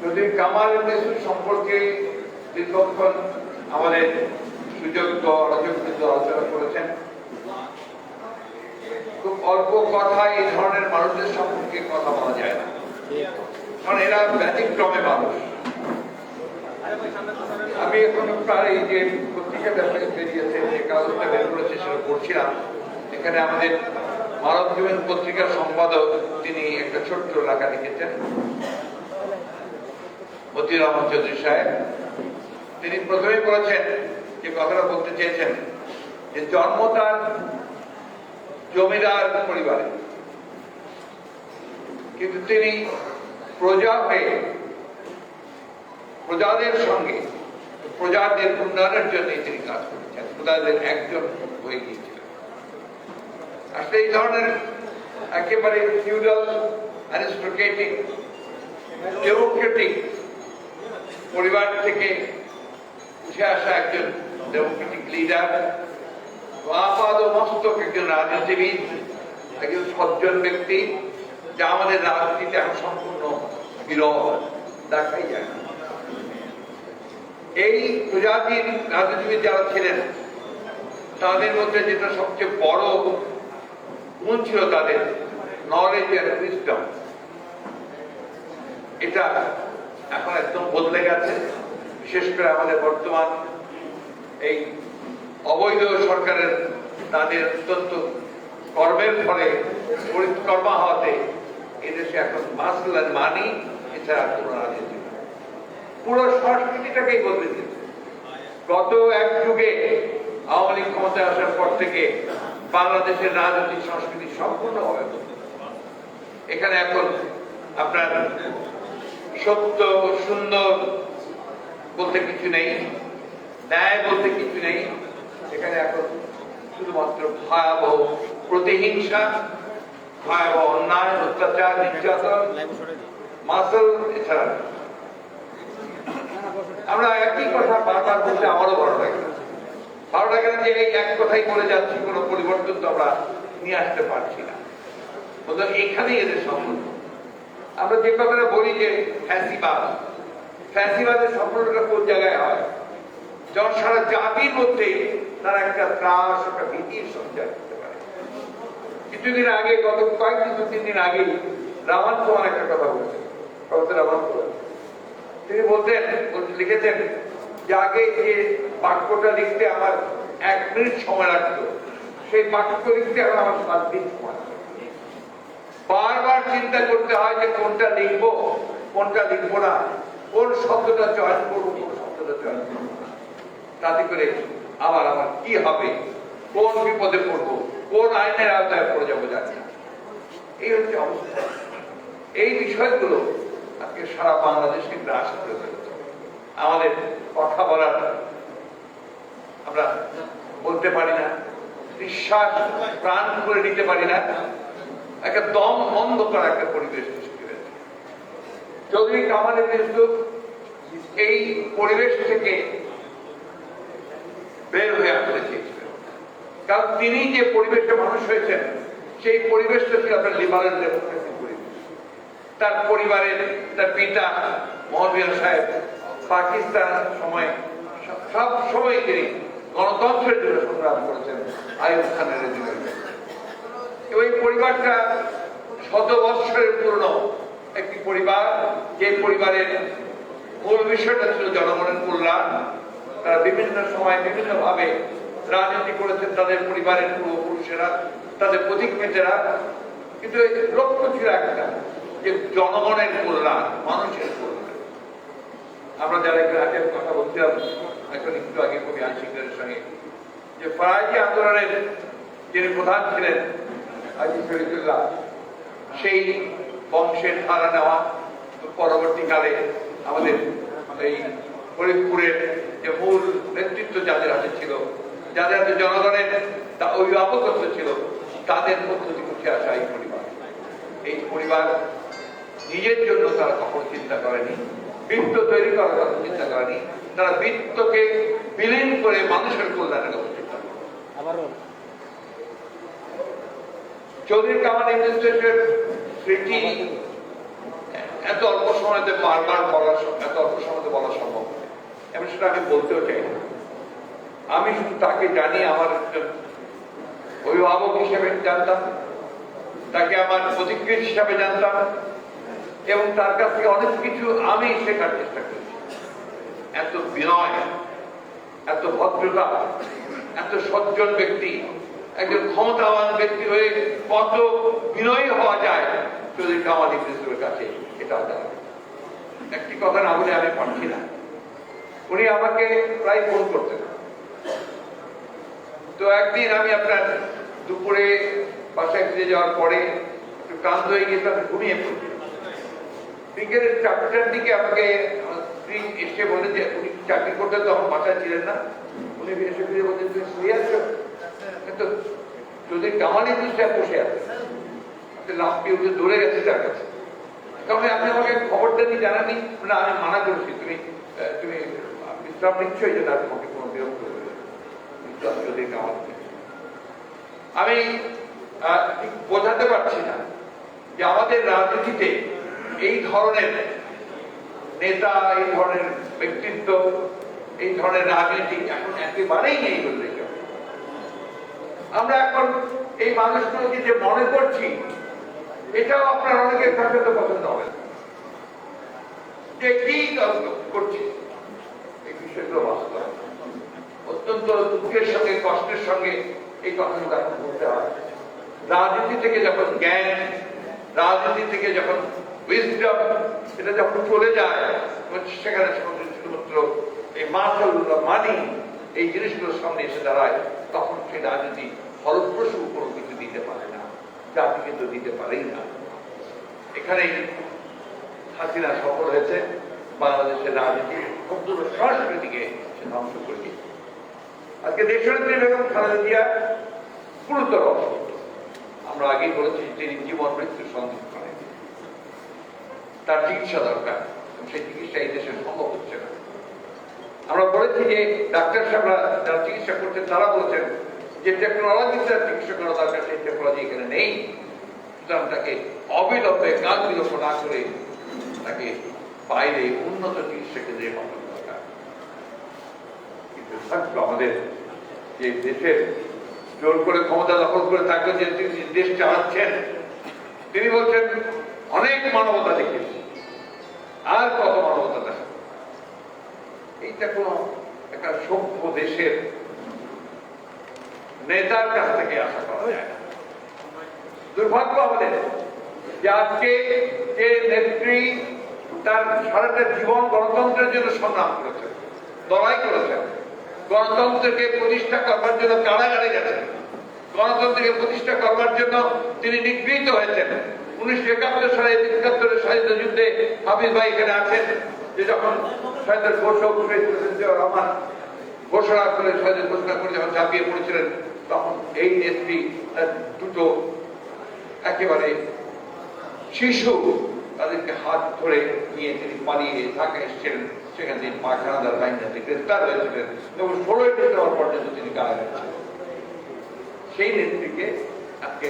যদি কামাল নেসুর সম্পর্কে দীর্ঘক্ষণ আমাদের সুযোগ্য আলোচকবৃন্দ আলোচনা করেছেন। খুব অল্প কথায় এই ধরনের মানুষদের সম্পর্কে কথা বলা যায় না, কারণ এরা ব্যতিক্রমে মানুষ। আমি এখন প্রায় এই যে পত্রিকাটা বেরিয়েছে, যে কাগজটা বের করেছে সেটা পড়ছিলাম। এখানে আমাদের মানব জীবন পত্রিকার সম্পাদক তিনি একটা ছোট্ট লেখা লিখেছেন, মতিউর রহমান চৌধুরী সাহেব। তিনি প্রথমেই বলেছেন, যে কথাটা বলতে চেয়েছেন, যে জন্ম তার জমিদার পরিবারে, কিন্তু তিনি প্রজা হয়ে প্রজাদের সঙ্গে প্রজাদের উন্নয়নের জন্য তিনি কাজ করেছেন, প্রজাদের একজন হয়ে গিয়েছিলেন। আসলে এই ধরনের একেবারে ফিউডাল অ্যারিস্টোক্রেটিক ডেমোক্রেটিক পরিবার থেকে উঠে আসা একজন ডেমোক্রেটিক লিডার, আপাদ মস্তক একজন রাজনীতিবিদ, একজন সজ্জন ব্যক্তি, যা আমাদের রাজনীতিতে এখন সম্পূর্ণ বিরল, দেখাই যায় না। এই প্রজাতির রাজনীতিবিদ যারা ছিলেন, তাদের মধ্যে যেটা সবচেয়ে বড় গুণ ছিল তাদের নলেজ এন্ড উইজডম, এটা এখন একদম বদলে গেছে। বিশেষ করে আমাদের বর্তমান এই অবৈধ সরকারের তাদের অত্যন্ত কর্মের ফলে পরিকর্মা হওয়াতে এদেশে এখন মাসল এন্ড মানি এছাড়া কোনো রাজনীতি, পুরো সংস্কৃতিটাকেই বদলে দিয়েছে। গত এক যুগে আওয়ামী লীগ ক্ষমতায় আসার পর থেকে বাংলাদেশের রাজনৈতিক সংস্কৃতি সম্পূর্ণভাবে বদলে। এখানে এখন আপনার সত্য সুন্দর বলতে কিছু নেই, ন্যায় বলতে কিছু নেই। এখানে এখন শুধুমাত্র ভয়াবহ প্রতিহিংসা, ভয়াবহ অন্যায়, অত্যাচার, নির্যাতন, মাসল এছাড়া। আমরা একই কথা বারবার বলতে আমারও ভালো লাগে না। ভালো লাগে না যে এই এক কথাই বলে যাচ্ছি, কোনো পরিবর্তন তো আমরা নিয়ে আসতে পারছি না। এখানেই এদের সম্পূর্ণ। আমরা যে কথাটা বলি যে ফ্যাসিবাদ, ফ্যাসিবাদের সম্পূর্ণটা কোন জায়গায় হয়? যখন সারা জাতির মধ্যে তারা একটা ত্রাস, একটা ভীতির সঞ্চার করতে পারে। কিছুদিন আগে, গত কয়েকদিন 2-3 দিন আগে রামান কুমার একটা কথা বলছেন, প্রফেসর রামান কুমার। তিনি বলতেন, লিখেছেন যে আগে যে বাক্যটা লিখতে আমার 1 মিনিট সময় লাগতো, সেই বাক্য লিখতে এখন আমার 7 দিন সময়। বারবার চিন্তা করতে হয় যে কোনটা লিখবো, কোনটা লিখবো না, কোন শব্দটা চয়ন করবো, কোন শব্দটা চয়ন করবো না। তাতে করে আবার আমার কি হবে, কোন বিপদে পড়বো, কোন আইনের আওতায় পড়ে যাবো জানি না। এই হচ্ছে অবস্থা। এই বিষয়গুলো আজকে সারা বাংলাদেশকে গ্রাস করে ফেলছে। আমাদের কথা বলার আমরা বলতে পারি না, বিশ্বাস প্রাণ করে নিতে পারি না, একটা দম বন্ধ করা একটা পরিবেশ সৃষ্টি হয়েছে। চৌধুরী কামাল ইউসুফ এই পরিবেশ থেকে বের হয়ে আসতে চেয়েছিলেন, কারণ তিনি যে পরিবেশে মানুষ হয়েছেন, সেই পরিবেশটা ছিল আপনার লিবারেল ডেমোক্রেসি পরিবেশ। তার পরিবারের, তার পিতা মহবিয়া সাহেব পাকিস্তান সময় সব সময় তিনি গণতন্ত্রের জন্য সংগ্রাম করেছেন আইয়ুব খানের রেজিমেন্টে। ওই পরিবারটা 100 বৎসরের পুরনো একটি পরিবার, যে পরিবারের মূল বিষয়টা ছিল জনগণের কল্যাণ। তারা বিভিন্ন সময় বিভিন্ন ভাবে রাজনীতি করেছেন, তাদের পরিবারের পূর্বপুরুষেরা, তাদের প্রতীকমেতেরা, কিন্তু লক্ষ্য ছিল একটা, যে জনগণের কল্যাণ, মানুষের কল্যাণ। আমরা যারা একটু আগের কথা বলছিলাম, এখন একটু আগে কবি আশিকের সঙ্গে, যে ফরাজি আন্দোলনের যিনি প্রধান ছিলেন হাজী শরীফুল্লাহ, সেই বংশের ধারা নেওয়া। পরবর্তীকালে আমাদের এই ফরিদপুরের যে মূল নেতৃত্ব যাদের হাতে ছিল, যাদের হাতে জনগণের অভিভাবকত্ব ছিল, তাদের মধ্য থেকে উঠে আসা এই পরিবার। এই পরিবার নিজের জন্য তারা কখনো চিন্তা করেনি, বৃত্ত তৈরি করার কথা চিন্তা করেনি, তারা বৃত্তকে বিলীন করে মানুষের কল্যাণের কথা চিন্তা করে। চৌধুরী কামাল ইউসুফের স্মৃতি এত অল্প সময়তে বারবার বলা, এত অল্প সময়তে বলা সম্ভব নয়। এবং সেটা আমি বলতেও চাই না। আমি শুধু তাকে জানি আমার একজন অভিভাবক হিসেবে জানতাম, তাকে আমার প্রতিক্রিয়া হিসাবে জানতাম, এবং তার কাছ থেকে অনেক কিছু আমি শেখার চেষ্টা করেছি। এত বিনয়, এত ভদ্রতা, এত সজ্জন ব্যক্তি, একজন ক্ষমতাবান ব্যক্তি হয়ে কত বিনয়ী হওয়া যায় চৌধুরী কামাল ইউসুফের কাছে, এটা জানা। একটি কথা না বলে আমি পারছি না। উনি আমাকে প্রায় ফোন করতেন। তো একদিন আমি আপনার দুপুরে বাসায় ফিরে যাওয়ার পরে একটু ক্লান্ত হয়ে গিয়ে তাকে ঘুমিয়ে পড়ি। বিকেলের 4টার দিকে আমাকে স্ত্রী এসে বলে যে উনি চাকরি করতেন, তখন বাসায় ছিলেন না। উনি এসে ফিরে বলছেন, তুমি শুয়ে আছো? কিন্তু যদি কামালি সাহেব বসে আছে, লাফিয়ে উঠে দৌড়ে গেছে তার কাছে। তখন আপনি আমাকে খবরটা দিয়ে জানানি? না, আমি মানা করেছি, তুমি তুমি বিশ্রাম নিশ্চয়ই যে না, তোমাকে কোনো বিরক্ত করবে। যদি কামাল, আমি ঠিক বোঝাতে পারছি না যে আমাদের রাজনীতিতে এই ধরনের নেতা, এই ধরনের ব্যক্তিত্ব, এই ধরনের রাজনীতি এখন একেবারেই নেই বলতে চাই। আমরা এখন এই মানুষগুলোকে যে মনে করছি, এটাও আপনার অনেকের কাছে তো পছন্দ হবে যে কি করছি। এই বিষয়গুলো বাস্তব, অত্যন্ত দুঃখের সঙ্গে, কষ্টের সঙ্গে এই কথাগুলো এখন বলতে হয়। রাজনীতি থেকে যখন জ্ঞান, রাজনীতি থেকে যখন উইজডম, এটা যখন চলে যায়, সেখানে শুধুমাত্র এই মাসাল্লাহ মানি, এই জিনিসগুলোর সামনে এসে দাঁড়ায়, তখন সেই রাজনীতি ফলপ্রসূ কোনো কিছু দিতে পারে না, জাতি কিন্তু দিতে পারেই না। এখানেই হাসিনা সফল হয়েছে, বাংলাদেশের রাজনীতি সম্পূর্ণ সংস্কৃতিকে সে ধ্বংস করে দিয়েছে। আজকে দেশনেত্রী বেগম খালেদা জিয়া গুরুতর অসুস্থ। আমরা আগেই বলেছি তিনি জীবন মৃত্যুর সন্ধিক্ষণে, তার চিকিৎসা দরকার, সেই চিকিৎসা এই দেশে সম্ভব হচ্ছে না। আমরা বলেছি যে ডাক্তার সাহেবরা যারা চিকিৎসা করছেন তারা বলেছেন যে টেকনোলজিতে চিকিৎসা করা দরকার, সেই টেকনোলজি এখানে নেই। সুতরাং তাকে অবিলম্বে, কাল বিলম্ব না করে তাকে বাইরে উন্নত চিকিৎসা কেন্দ্রে পাঠানো দরকার। কিন্তু থাকলো আমাদের যে দেশের জোর করে ক্ষমতা দখল করে থাকলে যে তিনি দেশ চালাচ্ছেন, তিনি বলছেন অনেক মানবতা দেখিয়েছে, আর কত মানবতা দেখা। এইটা কোন একটা সভ্য দেশের নেতার কাছ থেকে আশা করা যায় না। দুর্ভাগ্য আমাদের যে আজকে যে নেত্রী তার সারাটা জীবন গণতন্ত্রের জন্য সংগ্রাম করেছেন, লড়াই করেছেন, গণতন্ত্রকে প্রতিষ্ঠা করবার জন্য কারাগারে গেছেন, গণতন্ত্রকে প্রতিষ্ঠা করবার জন্য তিনি নিগৃহীত হয়েছেন। 1971 সালে 73 স্বাধীনতা যুদ্ধে হাফিজ ভাই এখানে আছেন, যে যখন স্বাধীনতার ঘোষক রহমান ঘোষণা করে, স্বাধীনতা ঘোষণা করে যখন ঝাঁপিয়ে পড়েছিলেন, তখন এই নেত্রী দুটো একেবারে শিশু তাদেরকে হাত ধরে নিয়ে তিনি পালিয়ে ঢাকা এসেছিলেন। সেখান থেকে পাখানাদার বাহিনীতে গ্রেফতার হয়েছিলেন এবং 16 ডিসেম্বর পর্যন্ত তিনি কারাগারে ছিলেন। সেই নেত্রীকে আজকে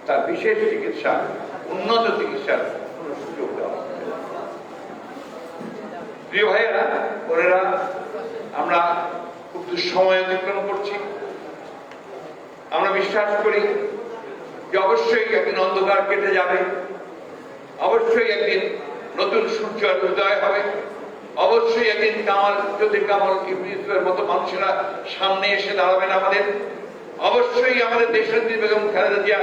তার বিশেষ চিকিৎসা, উন্নত চিকিৎসার কোন সুযোগ দেওয়া হচ্ছে। প্রিয় ভাইয়েরা, বোনেরা, আমরা খুব দুঃসময় অতিক্রম করছি। আমরা বিশ্বাস করি যে অবশ্যই একদিন অন্ধকার কেটে যাবে, অবশ্যই একদিন নতুন সূর্যের উদয় হবে, অবশ্যই একদিন চৌধুরী কামাল ইউসুফের মতো মানুষেরা সামনে এসে দাঁড়াবেন আমাদের। অবশ্যই আমাদের দেশনেত্রী বেগম খালেদা জিয়া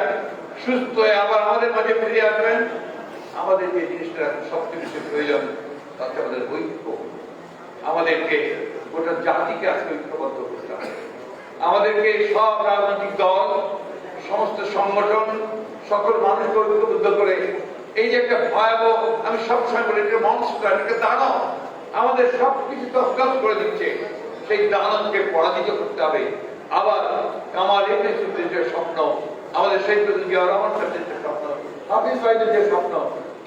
সুস্থ হয়ে আবার আমাদের মাঝে ফিরে আসবেন। আমাদের যে জিনিসটা সবচেয়ে বেশি প্রয়োজন, তাতে আমাদের ঐক্য। আমাদেরকে গোটা জাতিকে আজকে ঐক্যবদ্ধ করতে হবে। আমাদেরকে সব রাজনৈতিক দল, সমস্ত সংগঠন, সকল মানুষকে ঐক্যবদ্ধ করে এই যে একটা ভয়াবহ, আমি সবসময় বলি এটা মনস্টার, এটা দানব আমাদের সবকিছু তছনছ করে দিচ্ছে, সেই দানবকে পরাজিত করতে হবে। আবার কামাল ইউসুফের যে স্বপ্ন, আমাদের শহীদ প্রেসিডেন্ট জিয়াউর রহমান সাহেবের যে স্বপ্ন, হাফিজ ভাইদের যে স্বপ্ন,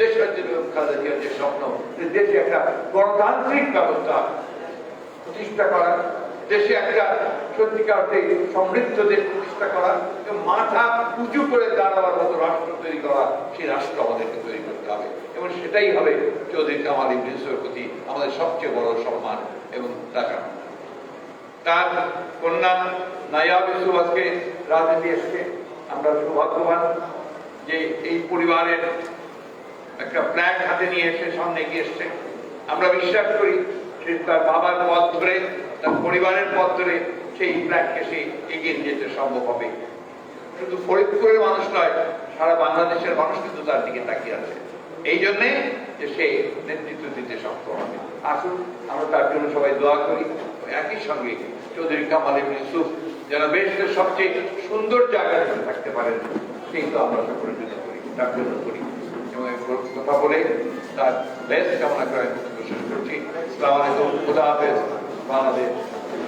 দেশনেত্রী বেগম খালেদা জিয়ার যে স্বপ্ন, যে দেশে একটা গণতান্ত্রিক ব্যবস্থা প্রতিষ্ঠা করা, দেশে একটা সত্যিকার অর্থে সমৃদ্ধ দেশ প্রতিষ্ঠা করা এবং মাথা উঁচু করে দাঁড়াবার মতো রাষ্ট্র তৈরি করা, সেই রাষ্ট্র আমাদেরকে তৈরি করতে হবে এবং সেটাই হবে চৌধুরী কামাল ইবনে ইউসুফের প্রতি আমাদের সবচেয়ে বড় সম্মান এবং টাকা। তার কন্যা নায়াব ইউসুফ আজকে রাজনীতি এসছে। আমরা সৌভাগ্যবান যে এই পরিবারের একটা ফ্ল্যাগ হাতে নিয়ে এসে সামনে এগিয়ে এসছে। আমরা বিশ্বাস করি সে তার বাবার পথ ধরে, তার পরিবারের পথ ধরে সেই ফ্ল্যাগকে সে এগিয়ে নিয়ে যেতে সম্ভব হবে। শুধু ফরিদপুরের মানুষ নয়, সারা বাংলাদেশের মানুষ কিন্তু তার দিকে তাকিয়ে আছে, এই জন্যে যে সে নেতৃত্ব দিতে সক্ষম হবে। আসুন আমরা তার জন্য সবাই দোয়া করি। একই সঙ্গে চৌধুরী কামাল ইবনে ইউসুফ যেন দেশের সবচেয়ে সুন্দর জায়গায় থাকতে পারেন, সেই তো আমরা সকলের জন্য করি, তার জন্য করি এবং কথা বলে তার বেশ কামনা করে শেষ করছি। আসসালামু আলাইকুম, খুদা হাফেজ, বাংলাদেশ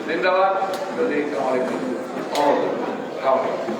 জিন্দাবাদ, চৌধুরী কামাল ইবনে ইউসুফ।